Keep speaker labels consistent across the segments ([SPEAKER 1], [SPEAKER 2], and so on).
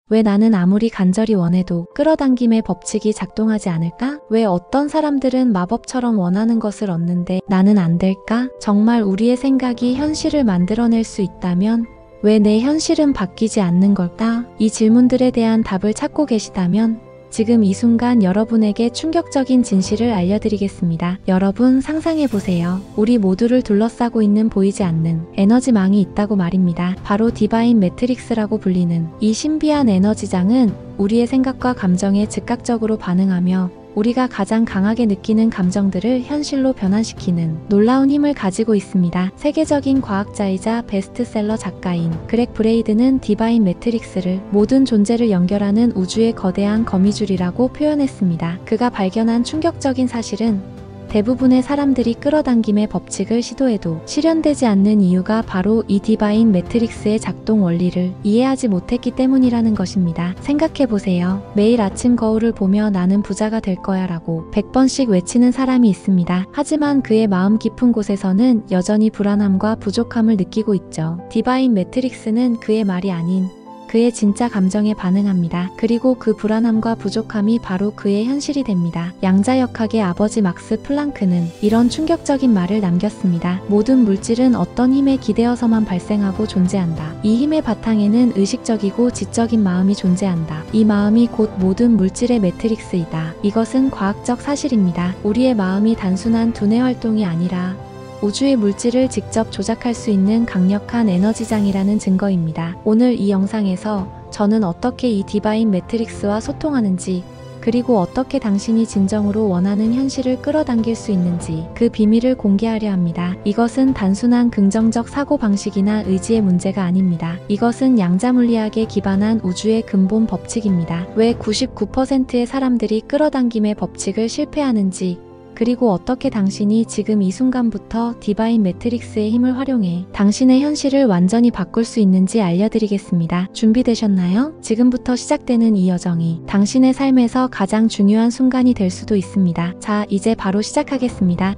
[SPEAKER 1] 왜 나는 아무리 간절히 원해도 끌어당김의 법칙이 작동하지 않을까? 왜 어떤 사람들은 마법처럼 원하는 것을 얻는데 나는 안 될까? 정말 우리의 생각이 현실을 만들어낼 수 있다면 왜 내 현실은 바뀌지 않는 걸까? 이 질문들에 대한 답을 찾고 계시다면 지금 이 순간 여러분에게 충격적인 진실을 알려드리겠습니다. 여러분 상상해보세요. 우리 모두를 둘러싸고 있는 보이지 않는 에너지망이 있다고 말입니다. 바로 디바인 매트릭스라고 불리는 이 신비한 에너지장은 우리의 생각과 감정에 즉각적으로 반응하며 우리가 가장 강하게 느끼는 감정들을 현실로 변환시키는 놀라운 힘을 가지고 있습니다. 세계적인 과학자이자 베스트셀러 작가인 그렉 브레이드는 디바인 매트릭스를 모든 존재를 연결하는 우주의 거대한 거미줄이라고 표현했습니다. 그가 발견한 충격적인 사실은 대부분의 사람들이 끌어당김의 법칙을 시도해도 실현되지 않는 이유가 바로 이 디바인 매트릭스의 작동 원리를 이해하지 못했기 때문이라는 것입니다. 생각해보세요. 매일 아침 거울을 보며 나는 부자가 될 거야 라고 100번씩 외치는 사람이 있습니다. 하지만 그의 마음 깊은 곳에서는 여전히 불안함과 부족함을 느끼고 있죠. 디바인 매트릭스는 그의 말이 아닌 그의 진짜 감정에 반응합니다. 그리고 그 불안함과 부족함이 바로 그의 현실이 됩니다. 양자역학의 아버지 막스 플랑크는 이런 충격적인 말을 남겼습니다. 모든 물질은 어떤 힘에 기대어서만 발생하고 존재한다. 이 힘의 바탕에는 의식적이고 지적인 마음이 존재한다. 이 마음이 곧 모든 물질의 매트릭스이다. 이것은 과학적 사실입니다. 우리의 마음이 단순한 두뇌 활동이 아니라 우주의 물질을 직접 조작할 수 있는 강력한 에너지장이라는 증거입니다. 오늘 이 영상에서 저는 어떻게 이 디바인 매트릭스와 소통하는지, 그리고 어떻게 당신이 진정으로 원하는 현실을 끌어당길 수 있는지 그 비밀을 공개하려 합니다. 이것은 단순한 긍정적 사고방식이나 의지의 문제가 아닙니다. 이것은 양자물리학에 기반한 우주의 근본 법칙입니다. 왜 99%의 사람들이 끌어당김의 법칙을 실패하는지, 그리고 어떻게 당신이 지금 이 순간부터 디바인 매트릭스의 힘을 활용해 당신의 현실을 완전히 바꿀 수 있는지 알려드리겠습니다. 준비되셨나요? 지금부터 시작되는 이 여정이 당신의 삶에서 가장 중요한 순간이 될 수도 있습니다. 자, 이제 바로 시작하겠습니다.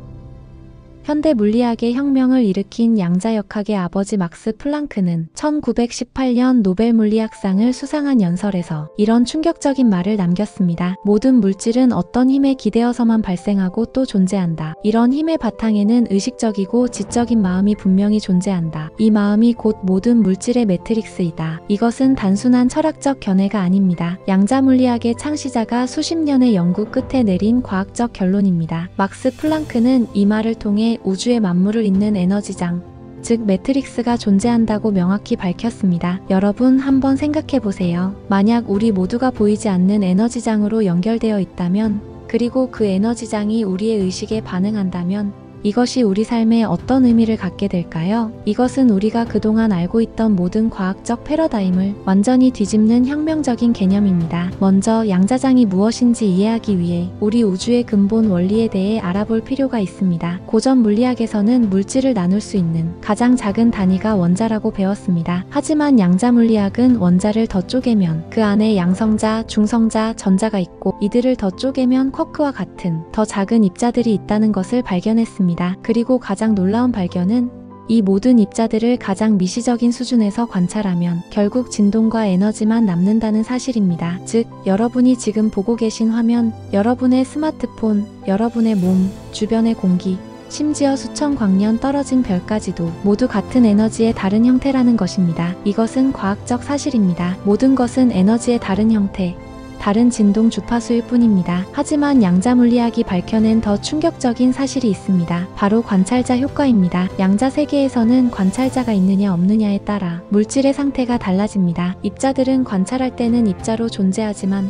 [SPEAKER 1] 현대 물리학의 혁명을 일으킨 양자역학의 아버지 막스 플랑크는 1918년 노벨 물리학상을 수상한 연설에서 이런 충격적인 말을 남겼습니다. 모든 물질은 어떤 힘에 기대어서만 발생하고 또 존재한다. 이런 힘의 바탕에는 의식적이고 지적인 마음이 분명히 존재한다. 이 마음이 곧 모든 물질의 매트릭스이다. 이것은 단순한 철학적 견해가 아닙니다. 양자물리학의 창시자가 수십 년의 연구 끝에 내린 과학적 결론입니다. 막스 플랑크는 이 말을 통해 우주의 만물을 잇는 에너지장, 즉 매트릭스가 존재한다고 명확히 밝혔습니다. 여러분 한번 생각해보세요. 만약 우리 모두가 보이지 않는 에너지장으로 연결되어 있다면, 그리고 그 에너지장이 우리의 의식에 반응한다면 이것이 우리 삶에 어떤 의미를 갖게 될까요? 이것은 우리가 그동안 알고 있던 모든 과학적 패러다임을 완전히 뒤집는 혁명적인 개념입니다. 먼저 양자장이 무엇인지 이해하기 위해 우리 우주의 근본 원리에 대해 알아볼 필요가 있습니다. 고전 물리학에서는 물질을 나눌 수 있는 가장 작은 단위가 원자라고 배웠습니다. 하지만 양자물리학은 원자를 더 쪼개면 그 안에 양성자, 중성자, 전자가 있고 이들을 더 쪼개면 쿼크와 같은 더 작은 입자들이 있다는 것을 발견했습니다. 그리고 가장 놀라운 발견은 이 모든 입자들을 가장 미시적인 수준에서 관찰하면 결국 진동과 에너지만 남는다는 사실입니다. 즉, 여러분이 지금 보고 계신 화면, 여러분의 스마트폰, 여러분의 몸, 주변의 공기, 심지어 수천 광년 떨어진 별까지도 모두 같은 에너지의 다른 형태라는 것입니다. 이것은 과학적 사실입니다. 모든 것은 에너지의 다른 형태, 다른 진동 주파수일 뿐입니다. 하지만 양자물리학이 밝혀낸 더 충격적인 사실이 있습니다. 바로 관찰자 효과입니다. 양자 세계에서는 관찰자가 있느냐 없느냐에 따라 물질의 상태가 달라집니다. 입자들은 관찰할 때는 입자로 존재하지만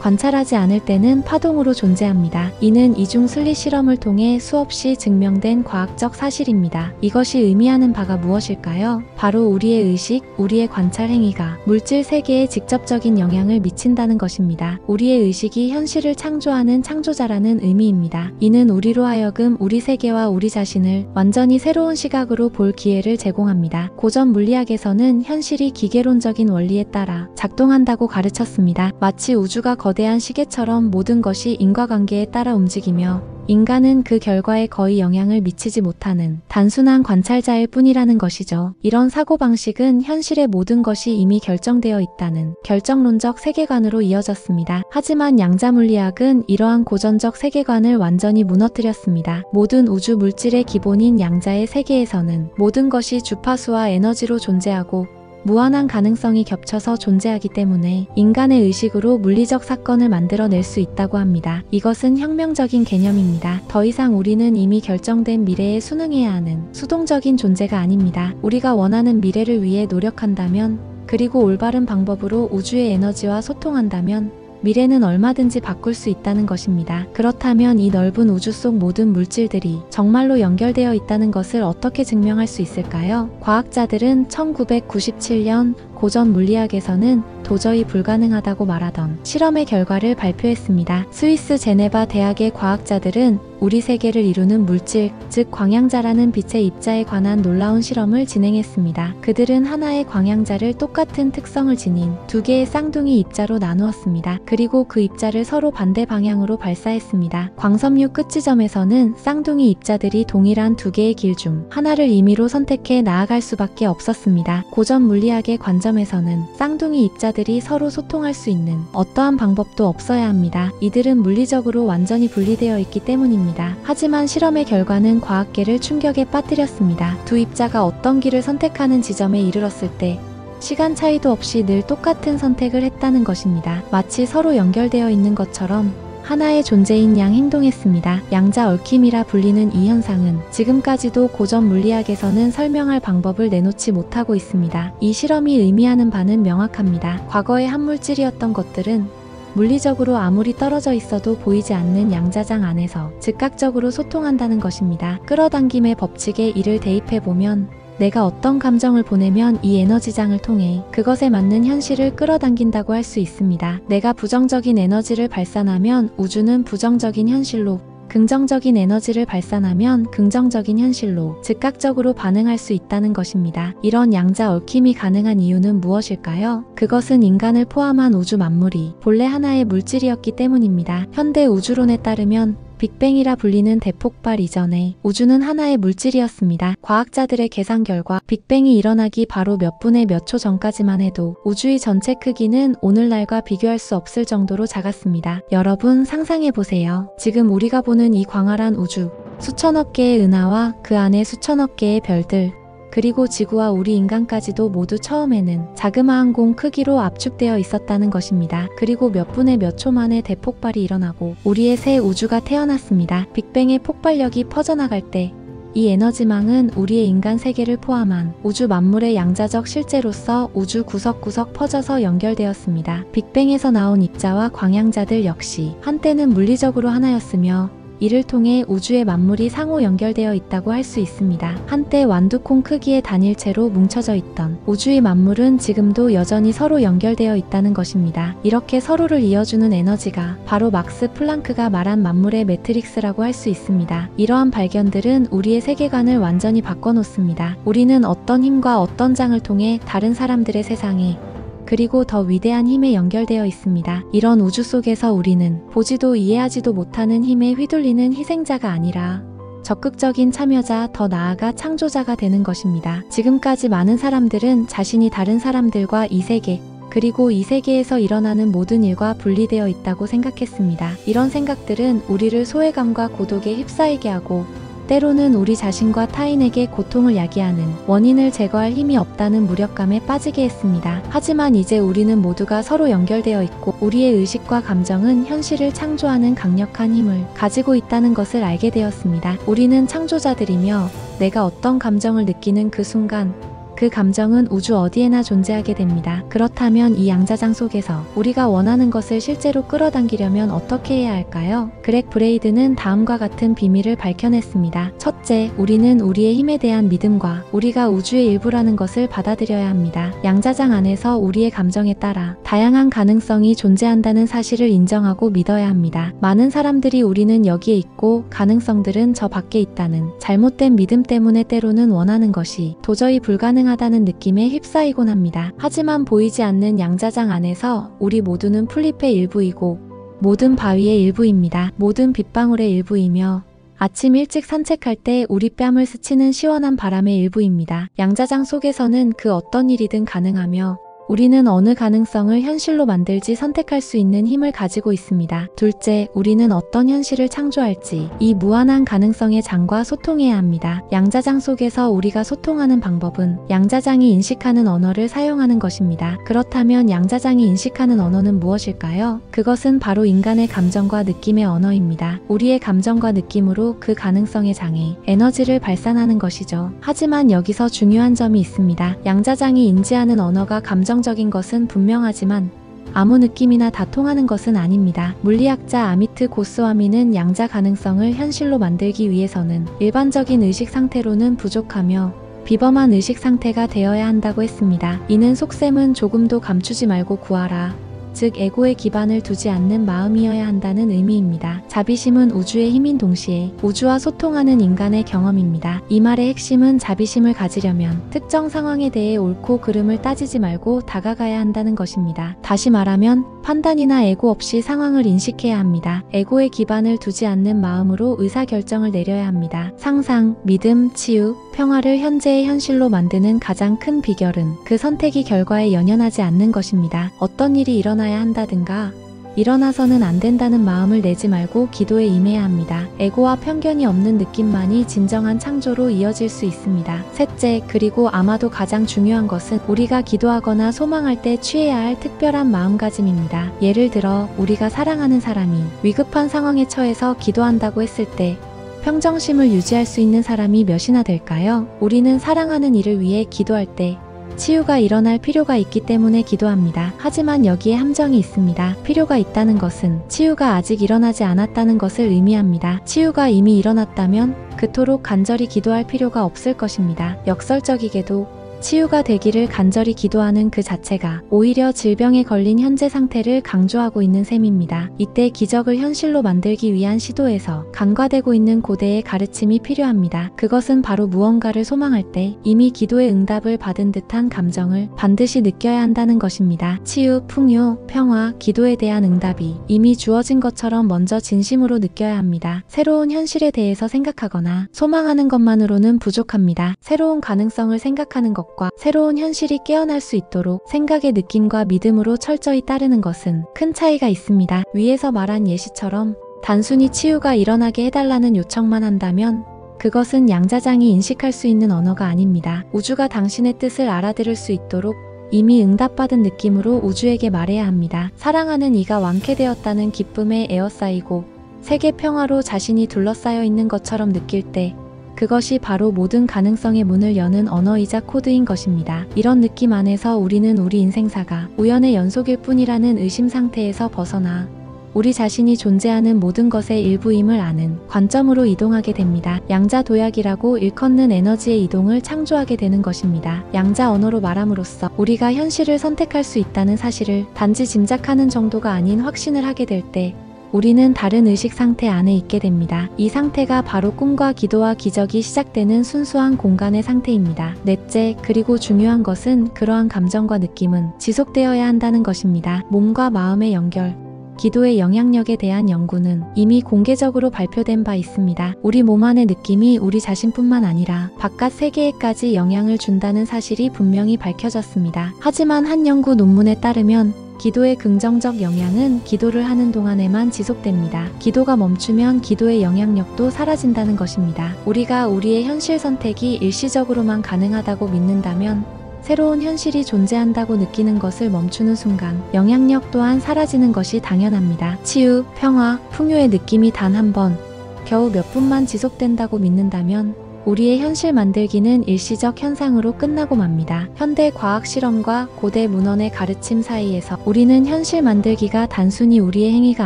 [SPEAKER 1] 관찰하지 않을 때는 파동으로 존재합니다. 이는 이중 슬릿 실험을 통해 수없이 증명된 과학적 사실입니다. 이것이 의미하는 바가 무엇일까요? 바로 우리의 의식, 우리의 관찰 행위가 물질 세계에 직접적인 영향을 미친다는 것입니다. 우리의 의식이 현실을 창조하는 창조자라는 의미입니다. 이는 우리로 하여금 우리 세계와 우리 자신을 완전히 새로운 시각으로 볼 기회를 제공합니다. 고전 물리학에서는 현실이 기계론적인 원리에 따라 작동한다고 가르쳤습니다. 마치 우주가 거대한 시계처럼 모든 것이 인과관계에 따라 움직이며 인간은 그 결과에 거의 영향을 미치지 못하는 단순한 관찰자일 뿐이라는 것이죠. 이런 사고방식은 현실의 모든 것이 이미 결정되어 있다는 결정론적 세계관으로 이어졌습니다. 하지만 양자물리학은 이러한 고전적 세계관을 완전히 무너뜨렸습니다. 모든 우주 물질의 기본인 양자의 세계에서는 모든 것이 주파수와 에너지로 존재하고 무한한 가능성이 겹쳐서 존재하기 때문에 인간의 의식으로 물리적 사건을 만들어낼 수 있다고 합니다. 이것은 혁명적인 개념입니다. 더 이상 우리는 이미 결정된 미래에 순응해야 하는 수동적인 존재가 아닙니다. 우리가 원하는 미래를 위해 노력한다면, 그리고 올바른 방법으로 우주의 에너지와 소통한다면 미래는 얼마든지 바꿀 수 있다는 것입니다. 그렇다면 이 넓은 우주 속 모든 물질들이 정말로 연결되어 있다는 것을 어떻게 증명할 수 있을까요? 과학자들은 1997년 고전 물리학에서는 도저히 불가능하다고 말하던 실험의 결과를 발표했습니다. 스위스 제네바 대학의 과학자들은 우리 세계를 이루는 물질, 즉 광양자라는 빛의 입자에 관한 놀라운 실험을 진행했습니다. 그들은 하나의 광양자를 똑같은 특성을 지닌 두 개의 쌍둥이 입자로 나누었습니다. 그리고 그 입자를 서로 반대 방향으로 발사했습니다. 광섬유 끝지점에서는 쌍둥이 입자들이 동일한 두 개의 길 중 하나를 임의로 선택해 나아갈 수밖에 없었습니다. 고전 물리학의 관점에서는 쌍둥이 입자들이 서로 소통할 수 있는 어떠한 방법도 없어야 합니다. 이들은 물리적으로 완전히 분리되어 있기 때문입니다. 하지만 실험의 결과는 과학계를 충격에 빠뜨렸습니다. 두 입자가 어떤 길을 선택하는 지점에 이르렀을 때 시간 차이도 없이 늘 똑같은 선택을 했다는 것입니다. 마치 서로 연결되어 있는 것처럼 하나의 존재인 양 행동했습니다. 양자 얽힘이라 불리는 이 현상은 지금까지도 고전 물리학에서는 설명할 방법을 내놓지 못하고 있습니다. 이 실험이 의미하는 바는 명확합니다. 과거의 한 물질이었던 것들은 물리적으로 아무리 떨어져 있어도 보이지 않는 양자장 안에서 즉각적으로 소통한다는 것입니다. 끌어당김의 법칙에 이를 대입해보면 내가 어떤 감정을 보내면 이 에너지장을 통해 그것에 맞는 현실을 끌어당긴다고 할 수 있습니다. 내가 부정적인 에너지를 발산하면 우주는 부정적인 현실로, 긍정적인 에너지를 발산하면 긍정적인 현실로 즉각적으로 반응할 수 있다는 것입니다. 이런 양자 얽힘이 가능한 이유는 무엇일까요? 그것은 인간을 포함한 우주 만물이 본래 하나의 물질이었기 때문입니다. 현대 우주론에 따르면 빅뱅이라 불리는 대폭발 이전에 우주는 하나의 물질이었습니다. 과학자들의 계산 결과 빅뱅이 일어나기 바로 몇 분의 몇 초 전까지만 해도 우주의 전체 크기는 오늘날과 비교할 수 없을 정도로 작았습니다. 여러분 상상해보세요. 지금 우리가 보는 이 광활한 우주, 수천억 개의 은하와 그 안에 수천억 개의 별들, 그리고 지구와 우리 인간까지도 모두 처음에는 자그마한 공 크기로 압축되어 있었다는 것입니다. 그리고 몇 분의 몇 초 만에 대폭발이 일어나고 우리의 새 우주가 태어났습니다. 빅뱅의 폭발력이 퍼져나갈 때 이 에너지망은 우리의 인간 세계를 포함한 우주 만물의 양자적 실제로서 우주 구석구석 퍼져서 연결되었습니다. 빅뱅에서 나온 입자와 광양자들 역시 한때는 물리적으로 하나였으며 이를 통해 우주의 만물이 상호 연결되어 있다고 할 수 있습니다. 한때 완두콩 크기의 단일체로 뭉쳐져 있던 우주의 만물은 지금도 여전히 서로 연결되어 있다는 것입니다. 이렇게 서로를 이어주는 에너지가 바로 막스 플랑크가 말한 만물의 매트릭스라고 할 수 있습니다. 이러한 발견들은 우리의 세계관을 완전히 바꿔놓습니다. 우리는 어떤 힘과 어떤 장을 통해 다른 사람들의 세상에 그리고 더 위대한 힘에 연결되어 있습니다. 이런 우주 속에서 우리는 보지도 이해하지도 못하는 힘에 휘둘리는 희생자가 아니라 적극적인 참여자, 더 나아가 창조자가 되는 것입니다. 지금까지 많은 사람들은 자신이 다른 사람들과 이 세계, 그리고 이 세계에서 일어나는 모든 일과 분리되어 있다고 생각했습니다. 이런 생각들은 우리를 소외감과 고독에 휩싸이게 하고 때로는 우리 자신과 타인에게 고통을 야기하는 원인을 제거할 힘이 없다는 무력감에 빠지게 했습니다. 하지만 이제 우리는 모두가 서로 연결되어 있고 우리의 의식과 감정은 현실을 창조하는 강력한 힘을 가지고 있다는 것을 알게 되었습니다. 우리는 창조자들이며 내가 어떤 감정을 느끼는 그 순간 그 감정은 우주 어디에나 존재하게 됩니다. 그렇다면 이 양자장 속에서 우리가 원하는 것을 실제로 끌어당기려면 어떻게 해야 할까요? 그렉 브레이드는 다음과 같은 비밀을 밝혀냈습니다. 첫째, 우리는 우리의 힘에 대한 믿음과 우리가 우주의 일부라는 것을 받아들여야 합니다. 양자장 안에서 우리의 감정에 따라 다양한 가능성이 존재한다는 사실을 인정하고 믿어야 합니다. 많은 사람들이 우리는 여기에 있고 가능성들은 저 밖에 있다는 잘못된 믿음 때문에 때로는 원하는 것이 도저히 불가능한 불가능하다는 느낌에 휩싸이곤 합니다. 하지만 보이지 않는 양자장 안에서 우리 모두는 풀잎의 일부이고 모든 바위의 일부입니다. 모든 빗방울의 일부이며 아침 일찍 산책할 때 우리 뺨을 스치는 시원한 바람의 일부입니다. 양자장 속에서는 그 어떤 일이든 가능하며 우리는 어느 가능성을 현실로 만들지 선택할 수 있는 힘을 가지고 있습니다. 둘째, 우리는 어떤 현실을 창조할지 이 무한한 가능성의 장과 소통해야 합니다. 양자장 속에서 우리가 소통하는 방법은 양자장이 인식하는 언어를 사용하는 것입니다. 그렇다면 양자장이 인식하는 언어는 무엇일까요? 그것은 바로 인간의 감정과 느낌의 언어입니다. 우리의 감정과 느낌으로 그 가능성의 장에 에너지를 발산하는 것이죠. 하지만 여기서 중요한 점이 있습니다. 양자장이 인지하는 언어가 감정적인 것은 분명하지만 아무 느낌이나 다 통하는 것은 아닙니다. 물리학자 아미트 고스와미는 양자 가능성을 현실로 만들기 위해서는 일반적인 의식 상태로는 부족하며 비범한 의식 상태가 되어야 한다고 했습니다. 이는 속셈은 조금도 감추지 말고 구하라. 즉 에고에 기반을 두지 않는 마음이어야 한다는 의미입니다. 자비심은 우주의 힘인 동시에 우주와 소통하는 인간의 경험입니다. 이 말의 핵심은 자비심을 가지려면 특정 상황에 대해 옳고 그름을 따지지 말고 다가가야 한다는 것입니다. 다시 말하면 판단이나 에고 없이 상황을 인식해야 합니다. 에고에 기반을 두지 않는 마음으로 의사결정을 내려야 합니다. 상상, 믿음, 치유, 평화를 현재의 현실로 만드는 가장 큰 비결은 그 선택이 결과에 연연하지 않는 것입니다. 어떤 일이 일어나야 한다든가 일어나서는 안 된다는 마음을 내지 말고 기도에 임해야 합니다. 에고와 편견이 없는 느낌만이 진정한 창조로 이어질 수 있습니다. 셋째, 그리고 아마도 가장 중요한 것은 우리가 기도하거나 소망할 때 취해야 할 특별한 마음가짐입니다. 예를 들어 우리가 사랑하는 사람이 위급한 상황에 처해서 기도한다고 했을 때 평정심을 유지할 수 있는 사람이 몇이나 될까요? 우리는 사랑하는 이를 위해 기도할 때 치유가 일어날 필요가 있기 때문에 기도합니다. 하지만 여기에 함정이 있습니다. 필요가 있다는 것은 치유가 아직 일어나지 않았다는 것을 의미합니다. 치유가 이미 일어났다면 그토록 간절히 기도할 필요가 없을 것입니다. 역설적이게도 치유가 되기를 간절히 기도하는 그 자체가 오히려 질병에 걸린 현재 상태를 강조하고 있는 셈입니다. 이때 기적을 현실로 만들기 위한 시도에서 간과되고 있는 고대의 가르침이 필요합니다. 그것은 바로 무언가를 소망할 때 이미 기도의 응답을 받은 듯한 감정을 반드시 느껴야 한다는 것입니다. 치유, 풍요, 평화, 기도에 대한 응답이 이미 주어진 것처럼 먼저 진심으로 느껴야 합니다. 새로운 현실에 대해서 생각하거나 소망하는 것만으로는 부족합니다. 새로운 가능성을 생각하는 것과 새로운 현실이 깨어날 수 있도록 생각의 느낌과 믿음으로 철저히 따르는 것은 큰 차이가 있습니다. 위에서 말한 예시처럼 단순히 치유가 일어나게 해달라는 요청만 한다면 그것은 양자장이 인식할 수 있는 언어가 아닙니다. 우주가 당신의 뜻을 알아들을 수 있도록 이미 응답받은 느낌으로 우주에게 말해야 합니다. 사랑하는 이가 완쾌되었다는 기쁨에 에어싸이고 세계 평화로 자신이 둘러싸여 있는 것처럼 느낄 때 그것이 바로 모든 가능성의 문을 여는 언어이자 코드인 것입니다. 이런 느낌 안에서 우리는 우리 인생사가 우연의 연속일 뿐이라는 의심 상태에서 벗어나 우리 자신이 존재하는 모든 것의 일부임을 아는 관점으로 이동하게 됩니다. 양자 도약이라고 일컫는 에너지의 이동을 창조하게 되는 것입니다. 양자 언어로 말함으로써 우리가 현실을 선택할 수 있다는 사실을 단지 짐작하는 정도가 아닌 확신을 하게 될 때 우리는 다른 의식 상태 안에 있게 됩니다. 이 상태가 바로 꿈과 기도와 기적이 시작되는 순수한 공간의 상태입니다. 넷째, 그리고 중요한 것은 그러한 감정과 느낌은 지속되어야 한다는 것입니다. 몸과 마음의 연결, 기도의 영향력에 대한 연구는 이미 공개적으로 발표된 바 있습니다. 우리 몸 안의 느낌이 우리 자신뿐만 아니라 바깥 세계에까지 영향을 준다는 사실이 분명히 밝혀졌습니다. 하지만 한 연구 논문에 따르면 기도의 긍정적 영향은 기도를 하는 동안에만 지속됩니다. 기도가 멈추면 기도의 영향력도 사라진다는 것입니다. 우리가 우리의 현실 선택이 일시적으로만 가능하다고 믿는다면 새로운 현실이 존재한다고 느끼는 것을 멈추는 순간 영향력 또한 사라지는 것이 당연합니다. 치유, 평화, 풍요의 느낌이 단 한 번, 겨우 몇 분만 지속된다고 믿는다면 우리의 현실 만들기는 일시적 현상으로 끝나고 맙니다. 현대 과학 실험과 고대 문헌의 가르침 사이에서 우리는 현실 만들기가 단순히 우리의 행위가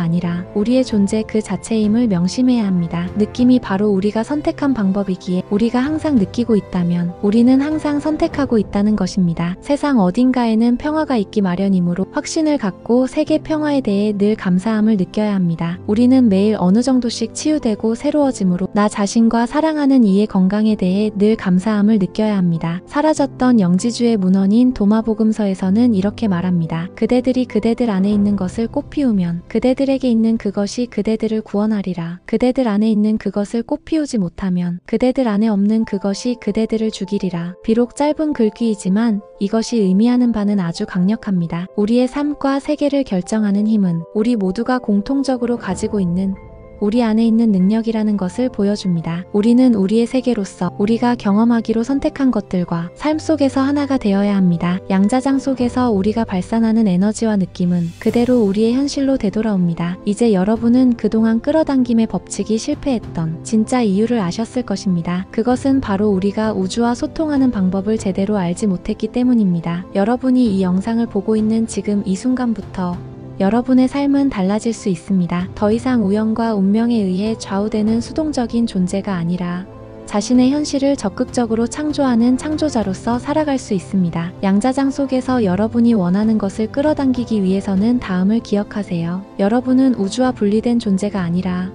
[SPEAKER 1] 아니라 우리의 존재 그 자체임을 명심해야 합니다. 느낌이 바로 우리가 선택한 방법이기에 우리가 항상 느끼고 있다면 우리는 항상 선택하고 있다는 것입니다. 세상 어딘가에는 평화가 있기 마련이므로 확신을 갖고 세계 평화에 대해 늘 감사함을 느껴야 합니다. 우리는 매일 어느 정도씩 치유되고 새로워지므로 나 자신과 사랑하는 이의 건강 건강에 대해 늘 감사함을 느껴야 합니다. 사라졌던 영지주의 문헌인 도마복음서에서는 이렇게 말합니다. 그대들이 그대들 안에 있는 것을 꽃 피우면 그대들에게 있는 그것이 그대들을 구원하리라. 그대들 안에 있는 그것을 꽃 피우지 못하면 그대들 안에 없는 그것이 그대들을 죽이리라. 비록 짧은 글귀이지만 이것이 의미하는 바는 아주 강력합니다. 우리의 삶과 세계를 결정하는 힘은 우리 모두가 공통적으로 가지고 있는 우리 안에 있는 능력이라는 것을 보여줍니다. 우리는 우리의 세계로서 우리가 경험하기로 선택한 것들과 삶 속에서 하나가 되어야 합니다. 양자장 속에서 우리가 발산하는 에너지와 느낌은 그대로 우리의 현실로 되돌아옵니다. 이제 여러분은 그동안 끌어당김의 법칙이 실패했던 진짜 이유를 아셨을 것입니다. 그것은 바로 우리가 우주와 소통하는 방법을 제대로 알지 못했기 때문입니다. 여러분이 이 영상을 보고 있는 지금 이 순간부터 여러분의 삶은 달라질 수 있습니다. 더 이상 우연과 운명에 의해 좌우되는 수동적인 존재가 아니라 자신의 현실을 적극적으로 창조하는 창조자로서 살아갈 수 있습니다. 양자장 속에서 여러분이 원하는 것을 끌어당기기 위해서는 다음을 기억하세요. 여러분은 우주와 분리된 존재가 아니라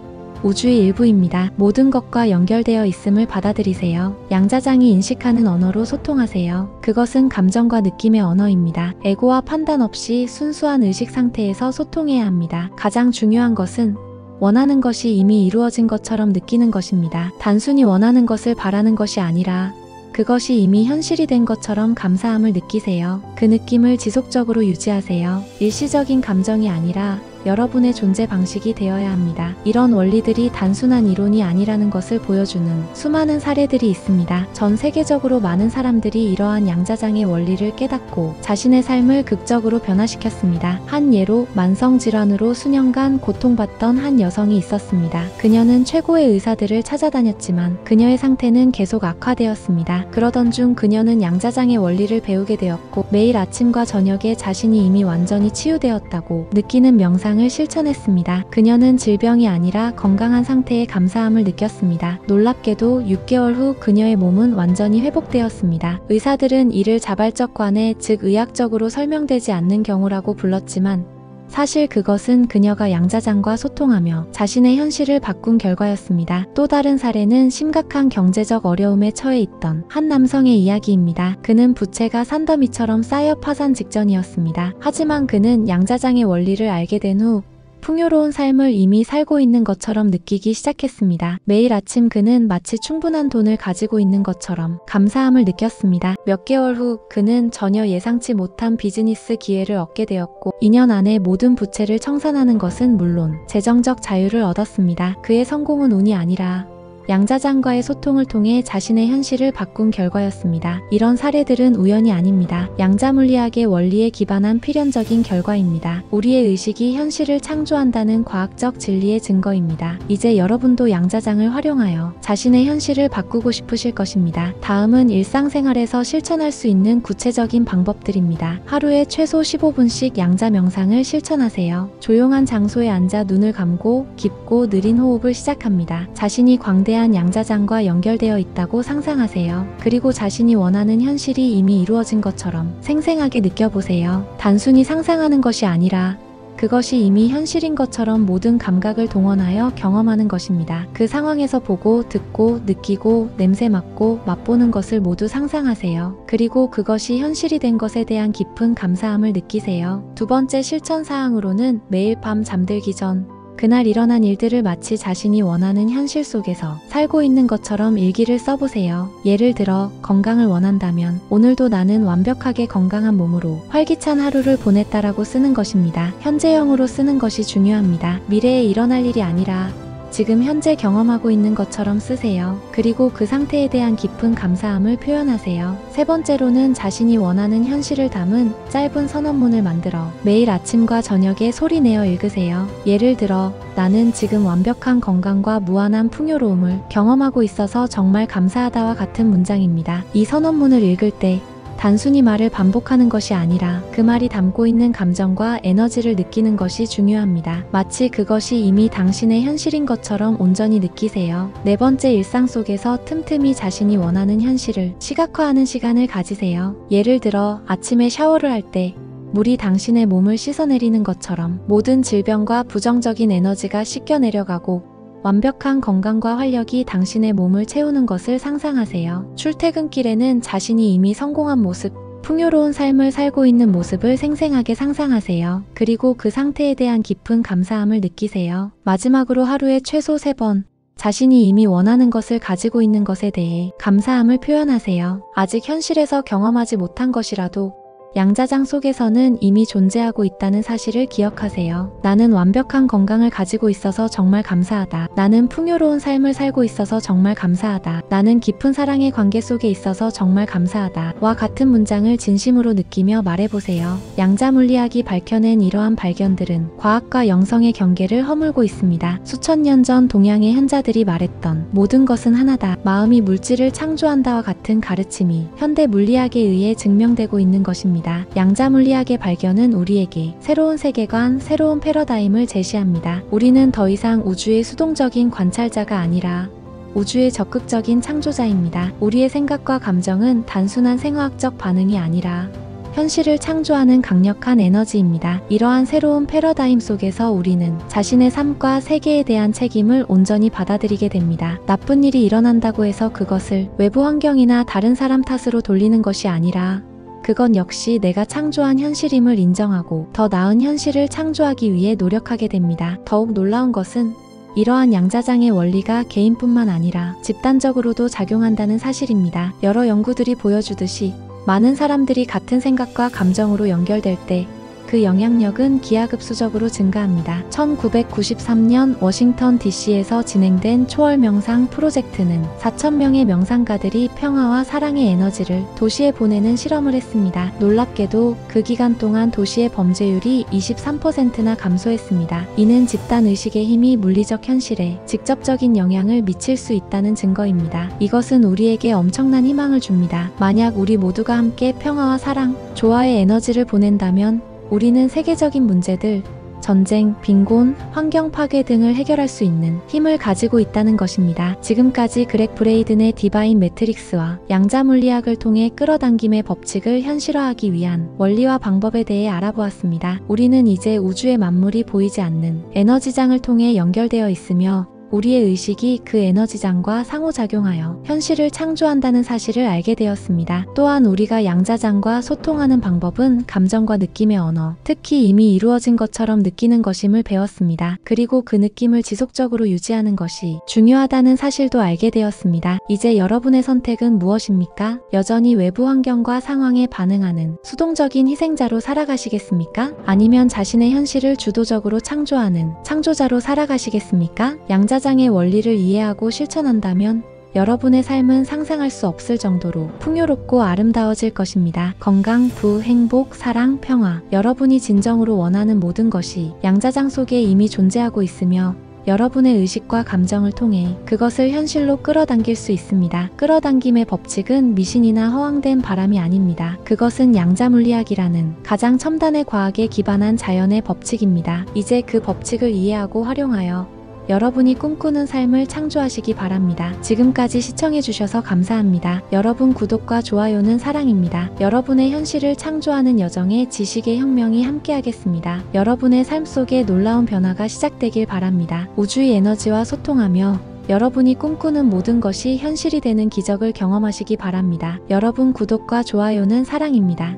[SPEAKER 1] 우주의 일부입니다. 모든 것과 연결되어 있음을 받아들이세요. 양자장이 인식하는 언어로 소통하세요. 그것은 감정과 느낌의 언어입니다. 에고와 판단 없이 순수한 의식 상태에서 소통해야 합니다. 가장 중요한 것은 원하는 것이 이미 이루어진 것처럼 느끼는 것입니다. 단순히 원하는 것을 바라는 것이 아니라 그것이 이미 현실이 된 것처럼 감사함을 느끼세요. 그 느낌을 지속적으로 유지하세요. 일시적인 감정이 아니라 여러분의 존재 방식이 되어야 합니다. 이런 원리들이 단순한 이론이 아니라는 것을 보여주는 수많은 사례들이 있습니다. 전 세계적으로 많은 사람들이 이러한 양자장의 원리를 깨닫고 자신의 삶을 극적으로 변화시켰습니다. 한 예로 만성질환으로 수년간 고통받던 한 여성이 있었습니다. 그녀는 최고의 의사들을 찾아다녔지만 그녀의 상태는 계속 악화되었습니다. 그러던 중 그녀는 양자장의 원리를 배우게 되었고 매일 아침과 저녁에 자신이 이미 완전히 치유되었다고 느끼는 명상 을 실천했습니다. 그녀는 질병이 아니라 건강한 상태에 감사함을 느꼈습니다. 놀랍게도 6개월 후 그녀의 몸은 완전히 회복되었습니다. 의사들은 이를 자발적 관해, 즉 의학적으로 설명되지 않는 경우라고 불렀지만 사실 그것은 그녀가 양자장과 소통하며 자신의 현실을 바꾼 결과였습니다. 또 다른 사례는 심각한 경제적 어려움에 처해 있던 한 남성의 이야기입니다. 그는 부채가 산더미처럼 쌓여 파산 직전이었습니다. 하지만 그는 양자장의 원리를 알게 된 후 풍요로운 삶을 이미 살고 있는 것처럼 느끼기 시작했습니다. 매일 아침 그는 마치 충분한 돈을 가지고 있는 것처럼 감사함을 느꼈습니다. 몇 개월 후 그는 전혀 예상치 못한 비즈니스 기회를 얻게 되었고 2년 안에 모든 부채를 청산하는 것은 물론 재정적 자유를 얻었습니다. 그의 성공은 운이 아니라 양자장과의 소통을 통해 자신의 현실을 바꾼 결과였습니다. 이런 사례들은 우연이 아닙니다. 양자물리학의 원리에 기반한 필연적인 결과입니다. 우리의 의식이 현실을 창조한다는 과학적 진리의 증거입니다. 이제 여러분도 양자장을 활용하여 자신의 현실을 바꾸고 싶으실 것입니다. 다음은 일상생활에서 실천할 수 있는 구체적인 방법들입니다. 하루에 최소 15분씩 양자 명상을 실천하세요. 조용한 장소에 앉아 눈을 감고 깊고 느린 호흡을 시작합니다. 자신이 광대한 양자장과 연결되어 있다고 상상하세요. 그리고 자신이 원하는 현실이 이미 이루어진 것처럼 생생하게 느껴보세요. 단순히 상상하는 것이 아니라 그것이 이미 현실인 것처럼 모든 감각을 동원하여 경험하는 것입니다. 그 상황에서 보고, 듣고, 느끼고, 냄새 맡고, 맛보는 것을 모두 상상하세요. 그리고 그것이 현실이 된 것에 대한 깊은 감사함을 느끼세요. 두 번째 실천 사항으로는 매일 밤 잠들기 전 그날 일어난 일들을 마치 자신이 원하는 현실 속에서 살고 있는 것처럼 일기를 써보세요. 예를 들어 건강을 원한다면 오늘도 나는 완벽하게 건강한 몸으로 활기찬 하루를 보냈다라고 쓰는 것입니다. 현재형으로 쓰는 것이 중요합니다. 미래에 일어날 일이 아니라 지금 현재 경험하고 있는 것처럼 쓰세요. 그리고 그 상태에 대한 깊은 감사함을 표현하세요. 세 번째로는 자신이 원하는 현실을 담은 짧은 선언문을 만들어 매일 아침과 저녁에 소리내어 읽으세요. 예를 들어 나는 지금 완벽한 건강과 무한한 풍요로움을 경험하고 있어서 정말 감사하다와 같은 문장입니다. 이 선언문을 읽을 때 단순히 말을 반복하는 것이 아니라 그 말이 담고 있는 감정과 에너지를 느끼는 것이 중요합니다. 마치 그것이 이미 당신의 현실인 것처럼 온전히 느끼세요. 네 번째, 일상 속에서 틈틈이 자신이 원하는 현실을 시각화하는 시간을 가지세요. 예를 들어 아침에 샤워를 할 때 물이 당신의 몸을 씻어내리는 것처럼 모든 질병과 부정적인 에너지가 씻겨 내려가고 완벽한 건강과 활력이 당신의 몸을 채우는 것을 상상하세요. 출퇴근길에는 자신이 이미 성공한 모습, 풍요로운 삶을 살고 있는 모습을 생생하게 상상하세요. 그리고 그 상태에 대한 깊은 감사함을 느끼세요. 마지막으로 하루에 최소 3번, 자신이 이미 원하는 것을 가지고 있는 것에 대해 감사함을 표현하세요. 아직 현실에서 경험하지 못한 것이라도 양자장 속에서는 이미 존재하고 있다는 사실을 기억하세요. 나는 완벽한 건강을 가지고 있어서 정말 감사하다. 나는 풍요로운 삶을 살고 있어서 정말 감사하다. 나는 깊은 사랑의 관계 속에 있어서 정말 감사하다. 와 같은 문장을 진심으로 느끼며 말해보세요. 양자물리학이 밝혀낸 이러한 발견들은 과학과 영성의 경계를 허물고 있습니다. 수천 년 전 동양의 현자들이 말했던 모든 것은 하나다. 마음이 물질을 창조한다와 같은 가르침이 현대 물리학에 의해 증명되고 있는 것입니다. 양자물리학의 발견은 우리에게 새로운 세계관, 새로운 패러다임을 제시합니다. 우리는 더 이상 우주의 수동적인 관찰자가 아니라 우주의 적극적인 창조자입니다. 우리의 생각과 감정은 단순한 생화학적 반응이 아니라 현실을 창조하는 강력한 에너지입니다. 이러한 새로운 패러다임 속에서 우리는 자신의 삶과 세계에 대한 책임을 온전히 받아들이게 됩니다. 나쁜 일이 일어난다고 해서 그것을 외부 환경이나 다른 사람 탓으로 돌리는 것이 아니라 그건 역시 내가 창조한 현실임을 인정하고 더 나은 현실을 창조하기 위해 노력하게 됩니다. 더욱 놀라운 것은 이러한 양자장의 원리가 개인뿐만 아니라 집단적으로도 작용한다는 사실입니다. 여러 연구들이 보여주듯이 많은 사람들이 같은 생각과 감정으로 연결될 때 그 영향력은 기하급수적으로 증가합니다. 1993년 워싱턴 DC에서 진행된 초월 명상 프로젝트는 4,000명의 명상가들이 평화와 사랑의 에너지를 도시에 보내는 실험을 했습니다. 놀랍게도 그 기간 동안 도시의 범죄율이 23%나 감소했습니다. 이는 집단의식의 힘이 물리적 현실에 직접적인 영향을 미칠 수 있다는 증거입니다. 이것은 우리에게 엄청난 희망을 줍니다. 만약 우리 모두가 함께 평화와 사랑, 조화의 에너지를 보낸다면 우리는 세계적인 문제들, 전쟁, 빈곤, 환경 파괴 등을 해결할 수 있는 힘을 가지고 있다는 것입니다. 지금까지 그렉 브레이든의 디바인 매트릭스와 양자물리학을 통해 끌어당김의 법칙을 현실화하기 위한 원리와 방법에 대해 알아보았습니다. 우리는 이제 우주의 만물이 보이지 않는 에너지장을 통해 연결되어 있으며 우리의 의식이 그 에너지장과 상호작용하여 현실을 창조한다는 사실을 알게 되었습니다. 또한 우리가 양자장과 소통하는 방법은 감정과 느낌의 언어, 특히 이미 이루어진 것처럼 느끼는 것임을 배웠습니다. 그리고 그 느낌을 지속적으로 유지하는 것이 중요하다는 사실도 알게 되었습니다. 이제 여러분의 선택은 무엇입니까? 여전히 외부 환경과 상황에 반응하는 수동적인 희생자로 살아가시겠습니까? 아니면 자신의 현실을 주도적으로 창조하는 창조자로 살아가시겠습니까? 양자장의 원리를 이해하고 실천한다면 여러분의 삶은 상상할 수 없을 정도로 풍요롭고 아름다워질 것입니다. 건강, 부, 행복, 사랑, 평화. 여러분이 진정으로 원하는 모든 것이 양자장 속에 이미 존재하고 있으며 여러분의 의식과 감정을 통해 그것을 현실로 끌어당길 수 있습니다. 끌어당김의 법칙은 미신이나 허황된 바람이 아닙니다. 그것은 양자물리학이라는 가장 첨단의 과학에 기반한 자연의 법칙입니다. 이제 그 법칙을 이해하고 활용하여 여러분이 꿈꾸는 삶을 창조하시기 바랍니다. 지금까지 시청해주셔서 감사합니다. 여러분 구독과 좋아요는 사랑입니다. 여러분의 현실을 창조하는 여정에 지식의 혁명이 함께하겠습니다. 여러분의 삶 속에 놀라운 변화가 시작되길 바랍니다. 우주의 에너지와 소통하며 여러분이 꿈꾸는 모든 것이 현실이 되는 기적을 경험하시기 바랍니다. 여러분 구독과 좋아요는 사랑입니다.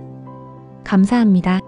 [SPEAKER 1] 감사합니다.